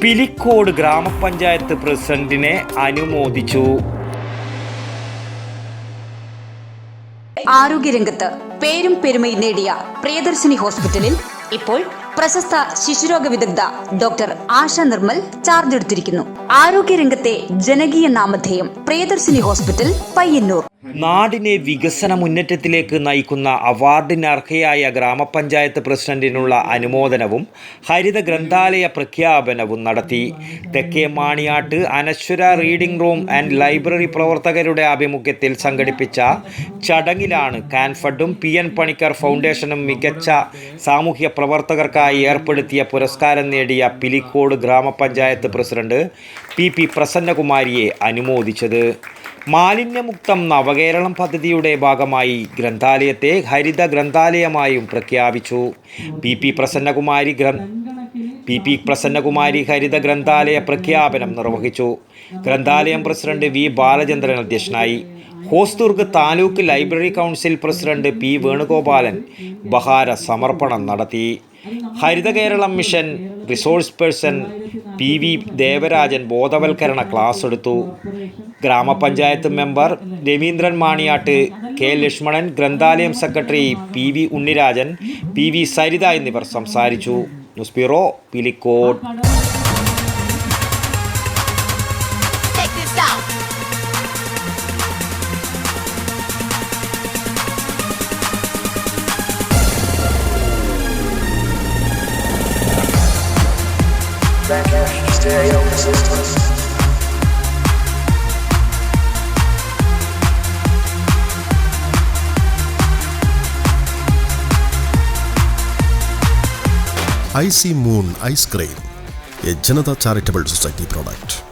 പിലിക്കോട് ഗ്രാമപഞ്ചായത്ത് പ്രസിഡന്റിനെ അനുമോദിച്ചു. ആരോഗ്യരംഗത്ത് പേരും പെരുമയും നേടിയ പ്രിയദർശിനി ഹോസ്പിറ്റലിൽ ഇപ്പോൾ പ്രശസ്ത ശിശുരോഗ വിദഗ്ധ ഡോക്ടർ ആശ നിർമ്മൽ ചാർജ് എടുത്തിരിക്കുന്നു. ആരോഗ്യരംഗത്തെ ജനകീയ നാമധേയം പ്രിയദർശിനി ഹോസ്പിറ്റൽ, പയ്യന്നൂർ. നാടിനെ വികസന മുന്നേറ്റത്തിലേക്ക് നയിക്കുന്ന അവാർഡിന് അർഹയായ ഗ്രാമപഞ്ചായത്ത് പ്രസിഡന്റിനുള്ള അനുമോദനവും ഹരിത ഗ്രന്ഥാലയ പ്രഖ്യാപനവും നടത്തി. തെക്കേ മാണിയാട്ട് അനശ്വര റീഡിംഗ് റൂം ആൻഡ് ലൈബ്രറി പ്രവർത്തകരുടെ ആഭിമുഖ്യത്തിൽ സംഘടിപ്പിച്ച ചടങ്ങിലാണ് കാൻഫഡും PN പണിക്കർ ഫൗണ്ടേഷനും മികച്ച സാമൂഹ്യ പ്രവർത്തകർക്കായി ഏർപ്പെടുത്തിയ പുരസ്കാരം നേടിയ പിലിക്കോട് ഗ്രാമപഞ്ചായത്ത് പ്രസിഡന്റ് PP പ്രസന്നകുമാരിയെ അനുമോദിച്ചത്. മാലിന്യമുക്തം നവകേരളം പദ്ധതിയുടെ ഭാഗമായി ഗ്രന്ഥാലയത്തെ ഹരിത ഗ്രന്ഥാലയമായും പ്രഖ്യാപിച്ചു. PP പ്രസന്നകുമാരി ഹരിത ഗ്രന്ഥാലയ പ്രഖ്യാപനം നിർവഹിച്ചു. ഗ്രന്ഥാലയം പ്രസിഡന്റ് V ബാലചന്ദ്രൻ അധ്യക്ഷനായി. Hosdurg taluk library council president P Venugopalan ഉപഹാര സമർപ്പണം നടത്തി. Haritha Keralam mission resource person PV Devarajan ബോധവൽക്കരണ ക്ലാസ് എടുത്തു. ഗ്രാമപഞ്ചായത്ത് മെമ്പർ രവീന്ദ്രൻ മാണിയാട്ട്, K ലക്ഷ്മണൻ, ഗ്രന്ഥാലയം secretary PV Unnirajan, PV Saritha എന്നിവർ സംസാരിച്ചു. News bureau, Pilicode. I See Moon Ice Cream, a Janata Charitable Society product.